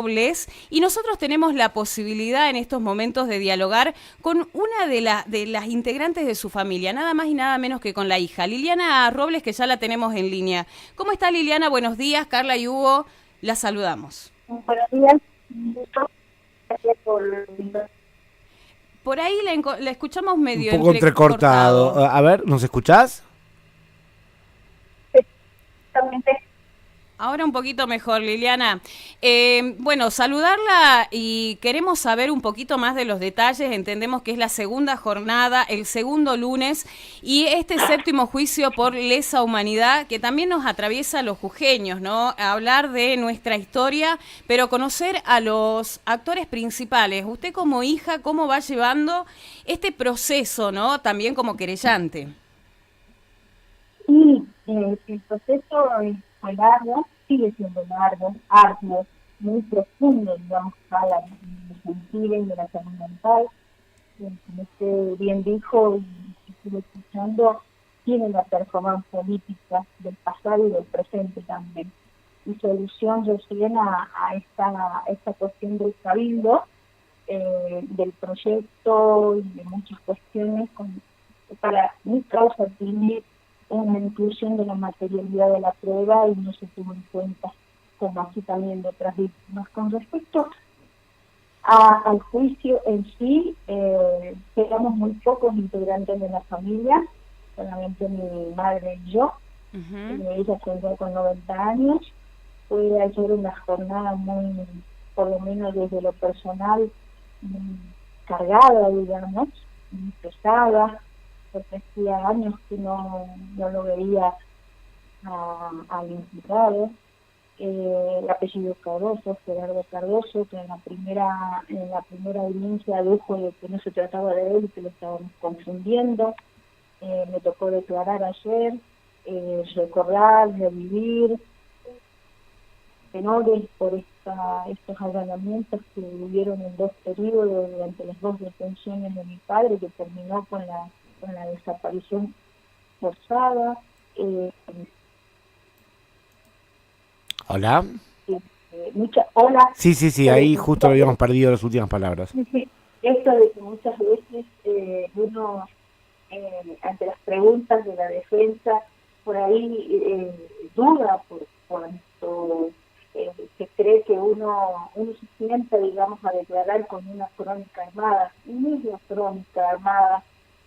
Robles, y nosotros tenemos la posibilidad en estos momentos de dialogar con una de las integrantes de su familia, nada más y nada menos que con la hija, Liliana Robles, que ya la tenemos en línea. ¿Cómo está Liliana? Buenos días, Carla y Hugo, la saludamos. Buenos días. Gracias Por ahí la escuchamos Un medio poco entrecortado. entrecortado. A ver, ¿nos escuchás? Exactamente. Ahora un poquito mejor, Liliana. Bueno, saludarla y queremos saber un poquito más de los detalles. Entendemos que es la segunda jornada, el segundo lunes, y este séptimo juicio por lesa humanidad que también nos atraviesa a los jujeños, ¿no? A hablar de nuestra historia, pero conocer a los actores principales. Usted como hija, ¿cómo va llevando este proceso, ¿no? También como querellante. Y el proceso fue largo, sigue siendo largo, arduo, muy profundo, digamos, a la sentir y de la salud mental. Como usted bien dijo y estuve escuchando, tiene la performance política del pasado y del presente también. Y solución recién a esta cuestión del cabildo, del proyecto y de muchas cuestiones. Para mi causa tiene una inclusión de la materialidad de la prueba y no se tuvo en cuenta, como así también de otras víctimas. Con respecto al juicio en sí, quedamos muy pocos integrantes de la familia, solamente mi madre y yo. Ella se entró con 90 años. Fue ayer una jornada muy, por lo menos desde lo personal, muy cargada, digamos, muy pesada, porque hacía años que no lo veía al imputado. El apellido Cardoso, Gerardo Cardoso, que en la primera audiencia dijo de que no se trataba de él y que lo estábamos confundiendo. Me tocó declarar ayer, recordar, revivir, penales por estos allanamientos que hubieron en 2 periodos durante las 2 detenciones de mi padre, que terminó con la desaparición forzada. Hola. Hola. Sí, ahí justo habíamos perdido las últimas palabras. Esto de que muchas veces uno, ante las preguntas de la defensa, por ahí duda por cuanto se cree que uno se sienta, digamos, a declarar con una crónica armada. Y no es la crónica armada,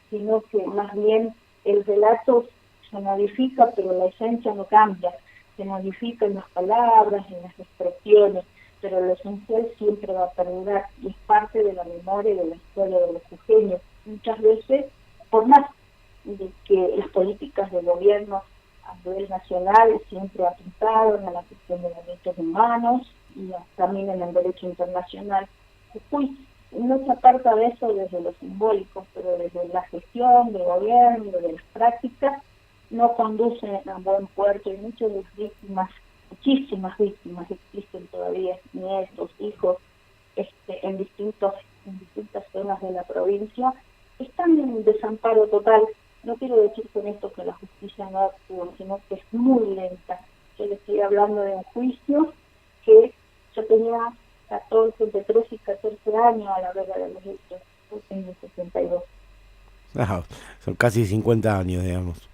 sino que más bien el relato se modifica, pero la esencia no cambia. Se modifica en las palabras, en las expresiones, pero lo esencial siempre va a perdurar y es parte de la memoria y de la historia de los jujeños. Muchas veces, por más de que las políticas de gobierno a nivel nacional siempre apuntaron a la cuestión de los derechos humanos y también en el derecho internacional, Jujuy no se aparta de eso desde lo simbólico, pero desde la gestión del gobierno, de las prácticas, no conduce a buen puerto y muchas muchísimas víctimas existen todavía, nietos, hijos, en distintas zonas de la provincia, están en un desamparo total. No quiero decir con esto que la justicia no actúa, sino que es muy lenta. Yo le estoy hablando de un juicio que yo tenía 14, entre 13 y 14 años a la vera de los hechos. Yo tengo 62. Son casi 50 años, digamos.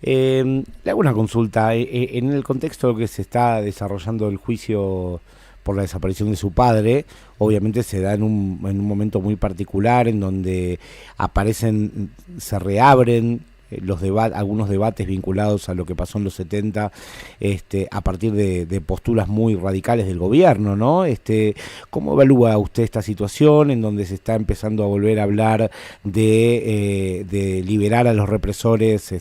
Le hago una consulta. En el contexto de que se está desarrollando el juicio por la desaparición de su padre, obviamente se da en un momento muy particular en donde se reabren algunos debates vinculados a lo que pasó en los 70, a partir de posturas muy radicales del gobierno, ¿no? ¿Cómo evalúa usted esta situación en donde se está empezando a volver a hablar de liberar a los represores,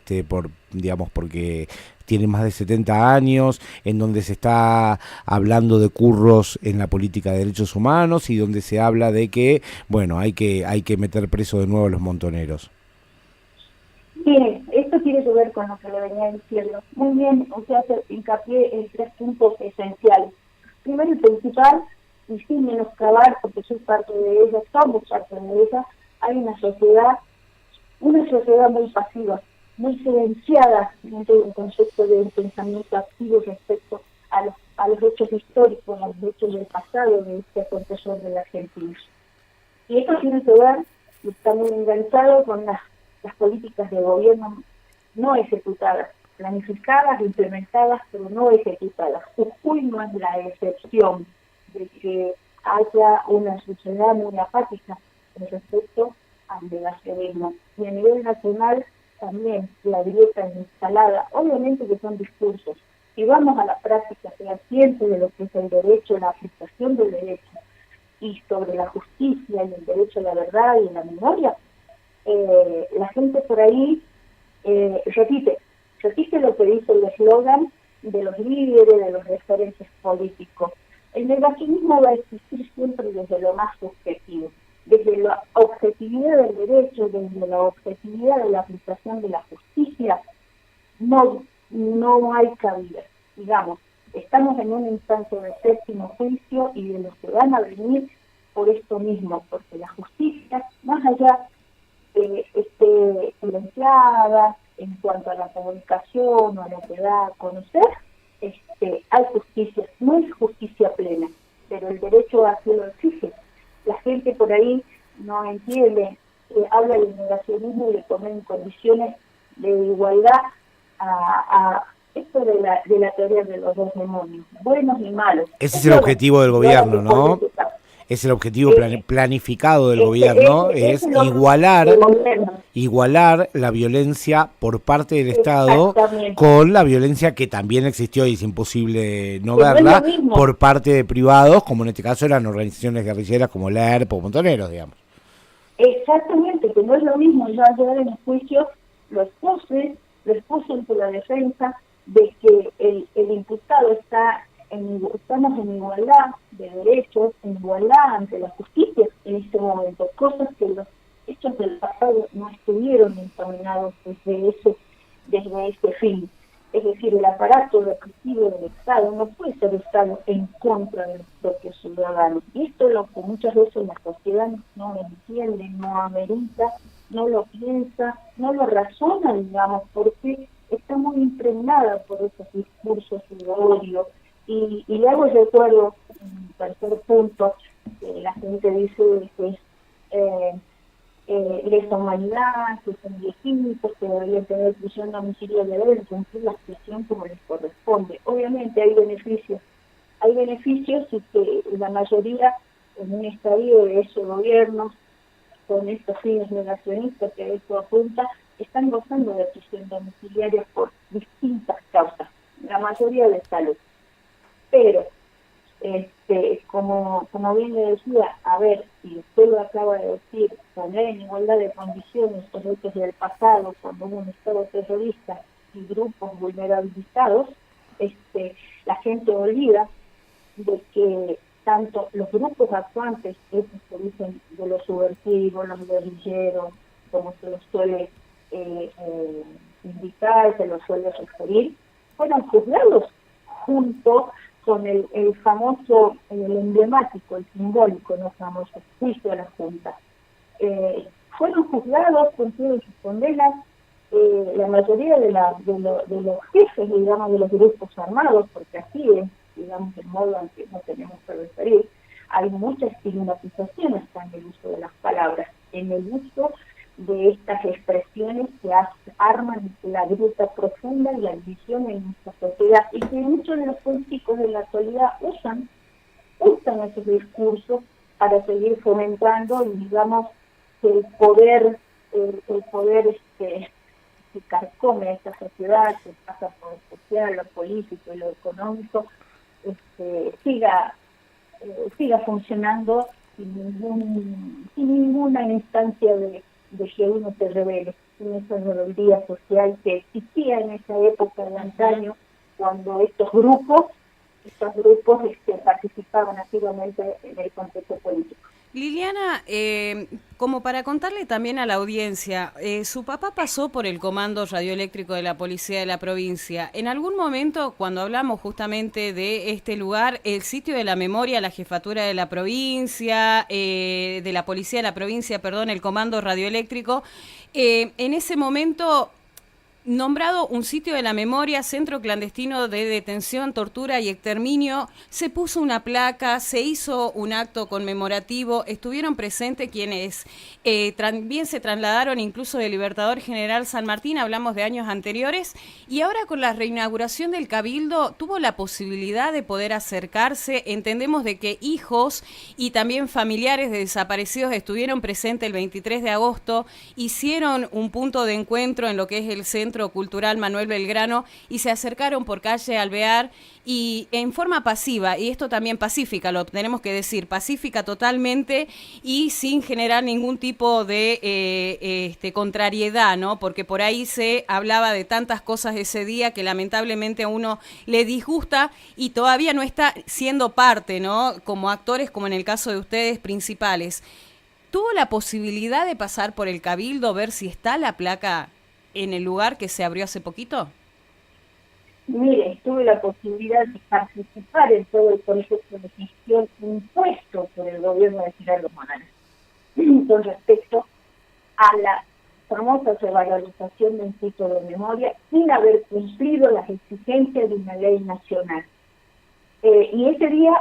porque tienen más de 70 años, en donde se está hablando de curros en la política de derechos humanos y donde se habla de que, bueno, hay que meter preso de nuevo a los montoneros? Bien, esto tiene que ver con lo que le venía diciendo. Muy bien, usted hace hincapié en 3 puntos esenciales. Primero y principal, y sin menoscabar, porque soy parte de ella, somos parte de ella, hay una sociedad muy pasiva, muy silenciada dentro de un concepto de un pensamiento activo respecto a los a los hechos históricos, a los hechos del pasado de este acontecer de la Argentina. Y esto tiene que ver, y está muy enganchado con las políticas de gobierno no ejecutadas, planificadas, implementadas, pero no ejecutadas. Jujuy no es la excepción de que haya una sociedad muy apática con respecto al negacionismo. Y a nivel nacional también la grieta instalada, obviamente que son discursos. Si vamos a la práctica fehaciente de lo que es el derecho, la aplicación del derecho, y sobre la justicia y el derecho a la verdad y a la memoria, la gente por ahí repite lo que dice el eslogan de los líderes, de los referentes políticos. El negacionismo va a existir siempre desde lo más subjetivo, desde la objetividad del derecho, desde la objetividad de la aplicación de la justicia. No hay cabida. Digamos, estamos en una instancia de séptimo juicio y de los que van a venir por esto mismo, porque la justicia, más allá de esté silenciada en cuanto a la comunicación o a lo que da a conocer, hay justicia, no es justicia plena, pero el derecho así lo exige. La gente por ahí no entiende, habla del negacionismo y de poner en condiciones de igualdad a esto de la teoría de los dos demonios, buenos y malos. Ese es el objetivo del gobierno, ¿no? Es el objetivo planificado del gobierno, es igualar la violencia por parte del Estado con la violencia que también existió y es imposible no verla por parte de privados, como en este caso eran organizaciones guerrilleras como la ERP o Montoneros, digamos. Exactamente, que no es lo mismo. Yo ayer en el juicio lo expuse ante la defensa de que el imputado estamos en igualdad de derechos, en igualdad ante la justicia en este momento, cosas que los hechos del pasado no estuvieron encaminados desde ese fin. Es decir, el aparato represivo del Estado no puede ser Estado en contra de los propios ciudadanos. Y esto es lo que muchas veces la sociedad no entiende, no amerita, no lo piensa, no lo razona, digamos, porque está muy impregnada por esos discursos de odio. Y le hago recuerdo, un tercer punto, que la gente dice que es lesa humanidad, que son viejitos, que deberían tener prisión domiciliaria, deben cumplir la prisión como les corresponde. Obviamente hay beneficios y que la mayoría en un estadio de esos gobiernos, con estos fines negacionistas que esto apunta, están gozando de prisión domiciliaria por distintas causas, la mayoría de salud. Pero, como bien le decía, a ver, si usted lo acaba de decir, poner en igualdad de condiciones los hechos del pasado, cuando hubo un Estado terrorista y grupos vulnerabilizados, la gente olvida de que tanto los grupos actuantes, esos que dicen de los subversivos, los guerrilleros, como se los suele indicar, se los suele referir, fueron juzgados junto con el famoso, el emblemático, el simbólico, no famoso juicio de la Junta. Fueron juzgados, cumplieron sus condenas, la mayoría de los jefes, digamos, de los grupos armados, porque así es, digamos, el modo en que nos tenemos que referir. Hay mucha estigmatización hasta en el uso de las palabras, en el uso de estas expresiones que arman la grieta profunda y la división en nuestra sociedad, y que muchos de los políticos de la actualidad usan esos discursos para seguir fomentando, y digamos, que el poder que carcome a esta sociedad, que pasa por lo social, lo político y lo económico, siga funcionando sin ninguna instancia de que uno se revele, sin esa rebeldía social que existía en esa época de antaño, cuando estos grupos participaban activamente en el contexto político. Liliana, como para contarle también a la audiencia, su papá pasó por el Comando Radioeléctrico de la Policía de la Provincia. En algún momento, cuando hablamos justamente de este lugar, el sitio de la memoria, la jefatura de la provincia, de la Policía de la Provincia, perdón, el Comando Radioeléctrico, en ese momento nombrado un sitio de la memoria, centro clandestino de detención, tortura y exterminio, se puso una placa, se hizo un acto conmemorativo, estuvieron presentes quienes también se trasladaron incluso de Libertador General San Martín, hablamos de años anteriores, y ahora con la reinauguración del Cabildo tuvo la posibilidad de poder acercarse. Entendemos de que hijos y también familiares de desaparecidos estuvieron presentes el 23 de agosto, hicieron un punto de encuentro en lo que es el Centro Cultural Manuel Belgrano y se acercaron por calle Alvear y en forma pasiva, y esto también pacífica, lo tenemos que decir, pacífica totalmente y sin generar ningún tipo de contrariedad, ¿no? Porque por ahí se hablaba de tantas cosas ese día que lamentablemente a uno le disgusta y todavía no está siendo parte, ¿no? Como actores, como en el caso de ustedes, principales. ¿Tuvo la posibilidad de pasar por el Cabildo, ver si está la placa en el lugar que se abrió hace poquito? Mire, tuve la posibilidad de participar en todo el proceso de gestión impuesto por el gobierno de Gerardo Morales con respecto a la famosa revalorización del título de memoria sin haber cumplido las exigencias de una ley nacional. Y ese día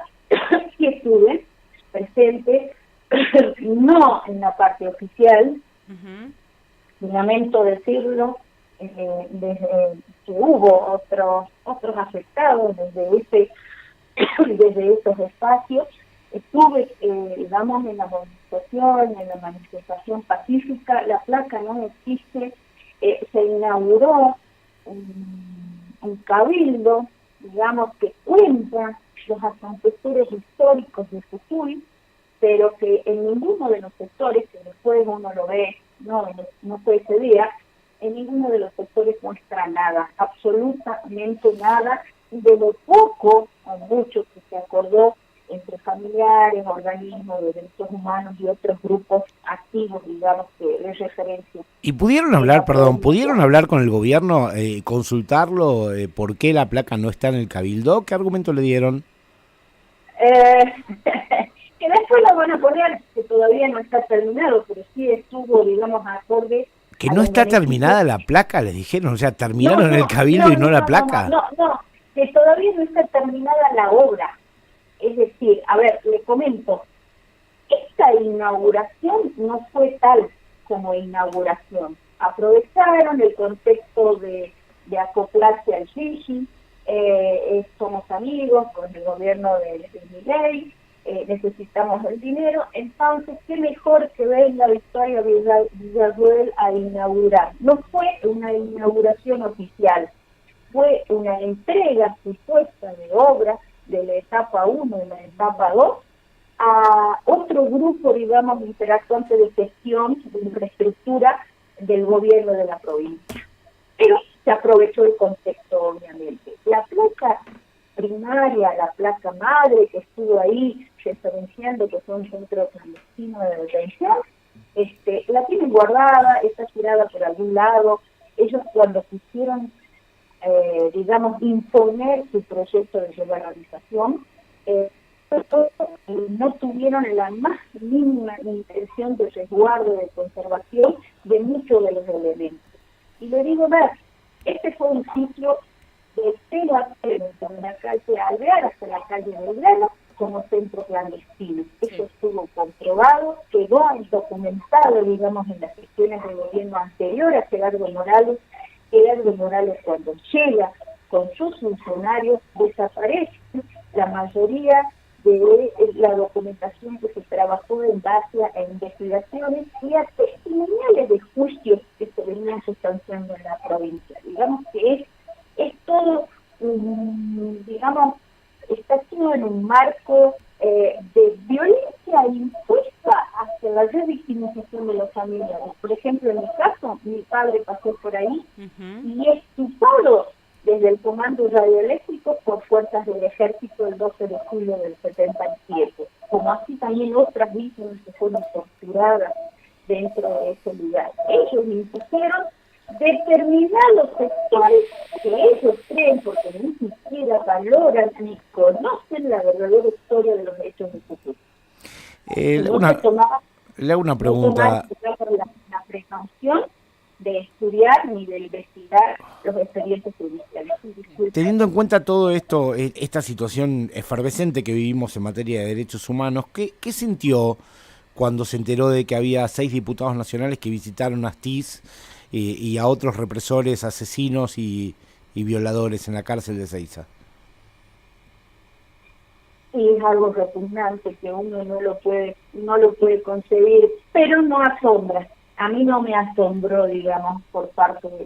sí estuve presente, no en la parte oficial, lamento decirlo, desde que hubo otros afectados desde esos espacios. Estuve, digamos, en la movilización, en la manifestación pacífica. La placa no existe. Se inauguró un cabildo, digamos, que cuenta los aconteceres históricos de Jujuy, pero que en ninguno de los sectores, que después uno lo ve, no fue ese día, en ninguno de los sectores muestra nada, absolutamente nada, de lo poco o mucho que se acordó entre familiares, organismos de derechos humanos y otros grupos activos, digamos, de referencia. ¿Y pudieron hablar con el gobierno, consultarlo, por qué la placa no está en el Cabildo? ¿Qué argumento le dieron? Que después la van a poner, que todavía no está terminado, pero sí estuvo, digamos, acorde. ¿Que no está terminada la placa, les dijeron? O sea, terminaron el Cabildo y no la placa. No, que todavía no está terminada la obra. Es decir, a ver, le comento, esta inauguración no fue tal como inauguración. Aprovecharon el contexto de acoplarse al Gigi, somos amigos con el gobierno de Milei, necesitamos el dinero, entonces qué mejor que venga Victoria Villarruel a inaugurar. No fue una inauguración oficial, fue una entrega supuesta de obras de la etapa 1 y la etapa 2 a otro grupo, digamos, interactuante de gestión de infraestructura del gobierno de la provincia. Pero se aprovechó el contexto, obviamente. La placa primaria, la placa madre que estuvo ahí referenciando que fue un centro clandestino de detención, la tienen guardada, está tirada por algún lado. Ellos cuando quisieron, digamos, imponer su proyecto de revalorización, no tuvieron la más mínima intención de resguardo, de conservación de muchos de los elementos. Y le digo, este fue un sitio de 0 a 0, de la calle Alvear hasta la calle Belgrano, como centro clandestino. Eso estuvo comprobado, quedó documentado, digamos, en las gestiones del gobierno anterior a Gerardo Morales. Gerardo Morales, cuando llega con sus funcionarios, desaparece la mayoría de la documentación que se trabajó en base a investigaciones y a testimoniales de juicios que se venían sustanciando en la provincia. Digamos que es todo, digamos, está todo en un marco de violencia impuesta hacia la revictimización de los familiares. Por ejemplo, en mi caso, mi padre pasó por ahí y es tutado desde el comando radioeléctrico por fuerzas del ejército el 12 de julio del 77, como así también otras víctimas que fueron torturadas dentro de ese lugar. Ellos impusieron determinados sectores que ellos creen, porque ni siquiera valoran ni conocen la verdadera historia de los hechos de Jujuy. Le hago una pregunta. La precaución de estudiar ni de investigar tramitar los expedientes judiciales. Teniendo en cuenta todo esto, esta situación efervescente que vivimos en materia de derechos humanos, ¿qué sintió cuando se enteró de que había 6 diputados nacionales que visitaron a Astiz y a otros represores, asesinos y violadores en la cárcel de Ezeiza? Y es algo repugnante que uno no lo puede concebir, pero no asombra. A mí no me asombró, digamos,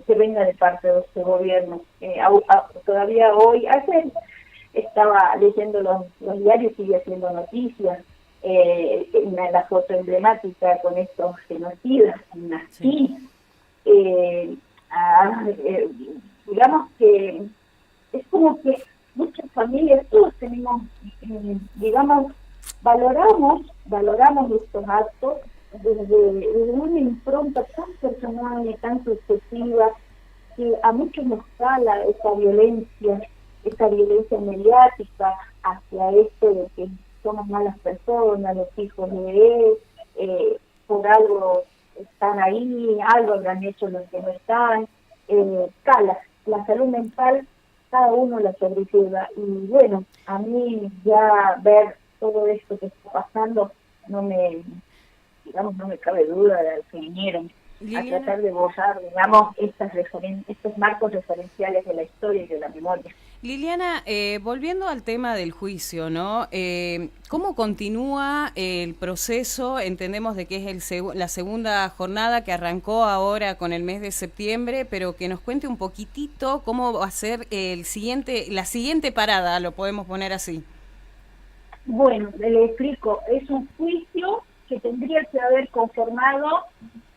que venga de parte de este gobierno. Todavía hoy, ayer estaba leyendo los diarios, sigue haciendo noticias, la foto emblemática con estos genocidas, Sí. digamos que es como que muchas familias, todos tenemos, digamos, valoramos estos actos desde una impronta tan personal y tan subjetiva que a muchos nos cala esa violencia mediática hacia esto de que somos malas personas, los hijos de él, por algo están ahí, algo habrán hecho los que no están, cala. La salud mental cada uno la sobrelleva y bueno, a mí ya ver todo esto que está pasando no me cabe duda de que vinieron a tratar de borrar, digamos, estos marcos referenciales de la historia y de la memoria. Liliana, volviendo al tema del juicio, ¿no? ¿Cómo continúa el proceso? Entendemos de que es la segunda jornada que arrancó ahora con el mes de septiembre, pero que nos cuente un poquitito cómo va a ser la siguiente parada, lo podemos poner así. Bueno, le explico, es un juicio que tendría que haber conformado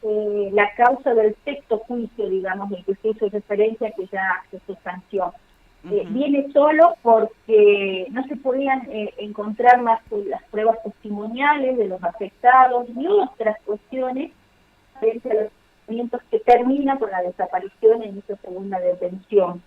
la causa del sexto juicio, digamos, el que se hizo referencia que ya se sustanció. Viene solo porque no se podían encontrar más las pruebas testimoniales de los afectados y otras cuestiones frente a los movimientos que termina con la desaparición en esa segunda detención.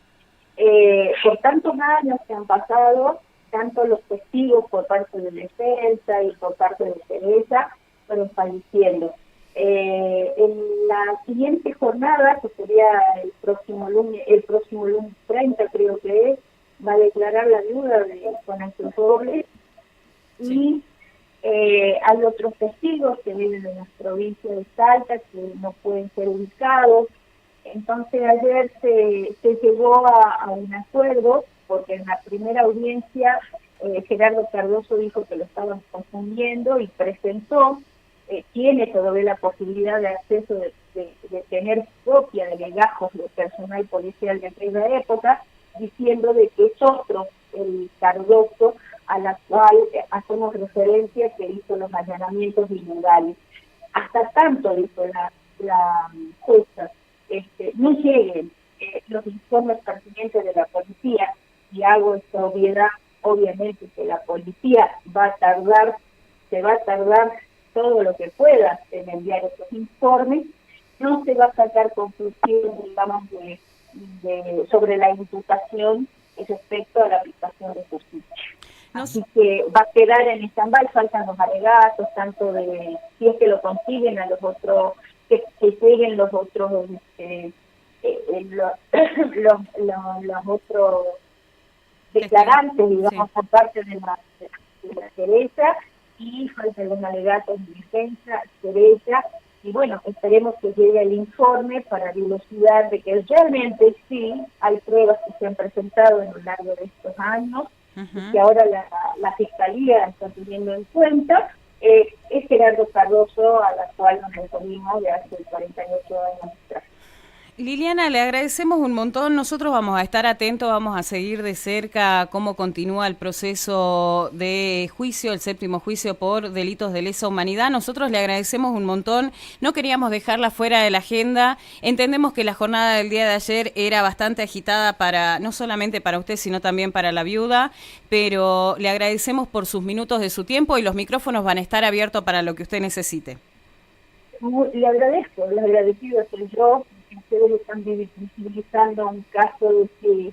Por tantos años que han pasado, tanto los testigos por parte de defensa y por parte de Teresa fueron falleciendo. En la siguiente jornada, que sería el próximo lunes 30 creo que es, va a declarar la viuda de Juan Ángel Robles y hay otros testigos que viven en las provincias de Salta que no pueden ser ubicados. Entonces ayer se llegó a un acuerdo porque en la primera audiencia Gerardo Cardoso dijo que lo estaban confundiendo y presentó, tiene todavía la posibilidad de acceso de tener copia de legajos de personal policial de aquella época, diciendo de que es otro, el Cardoso, a la cual hacemos referencia, que hizo los allanamientos ilegales. Hasta tanto, dijo la jueza, no lleguen los informes pertinentes de la policía, y hago esta obviedad, obviamente que la policía se va a tardar todo lo que pueda en enviar esos informes, no se va a sacar conclusión, digamos, sobre la imputación respecto a la aplicación de justicia. Así que va a quedar en stand-by, faltan los alegatos, tanto de si es que lo consiguen a los otros, que lleguen los otros, los otros declarantes, digamos, por parte de la Teresa, y faltan los alegatos de defensa, Teresa, y bueno, esperemos que llegue el informe para dilucidar de que realmente sí hay pruebas que se han presentado en lo largo de estos años, y que ahora la Fiscalía está teniendo en cuenta. Es Gerardo Cardoso, a la cual nos referimos de hace 48 años atrás. Liliana, le agradecemos un montón. Nosotros vamos a estar atentos, vamos a seguir de cerca cómo continúa el proceso de juicio, el séptimo juicio por delitos de lesa humanidad. Nosotros le agradecemos un montón. No queríamos dejarla fuera de la agenda. Entendemos que la jornada del día de ayer era bastante agitada no solamente para usted, sino también para la viuda, pero le agradecemos por sus minutos de su tiempo y los micrófonos van a estar abiertos para lo que usted necesite. Le agradezco, la agradecida soy yo. Ustedes están visibilizando un caso que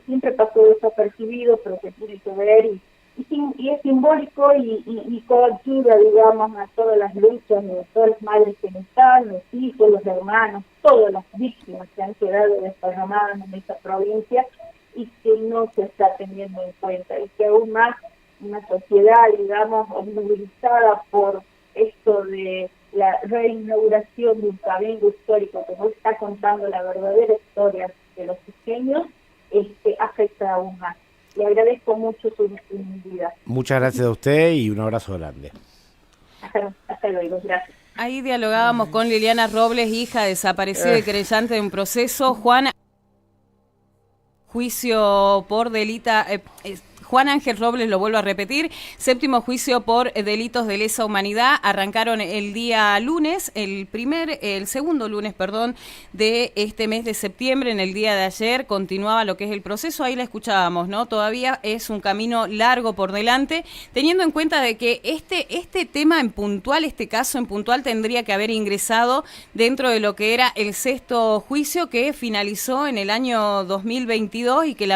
siempre pasó desapercibido, pero que tiene que ver y es simbólico y coactiva, digamos, a todas las luchas de todas las madres que no están, los hijos, los hermanos, todas las víctimas que han quedado desparramadas en esta provincia y que no se está teniendo en cuenta, y que aún más una sociedad, digamos, movilizada por esto de la reinauguración de un cabildo histórico que no está contando la verdadera historia de los pequeños, afecta aún más. Le agradezco mucho su disponibilidad. Muchas gracias a usted y un abrazo grande. Hasta luego, gracias. Ahí dialogábamos con Liliana Robles, hija desaparecida y querellante de un proceso. Juicio por delita... Juan Ángel Robles, lo vuelvo a repetir, 7º juicio por delitos de lesa humanidad. Arrancaron el día lunes, el segundo lunes, de este mes de septiembre. En el día de ayer continuaba lo que es el proceso. Ahí la escuchábamos, ¿no? Todavía es un camino largo por delante, teniendo en cuenta de que este tema en puntual, este caso en puntual, tendría que haber ingresado dentro de lo que era el 6º juicio que finalizó en el año 2022 y que lamentablemente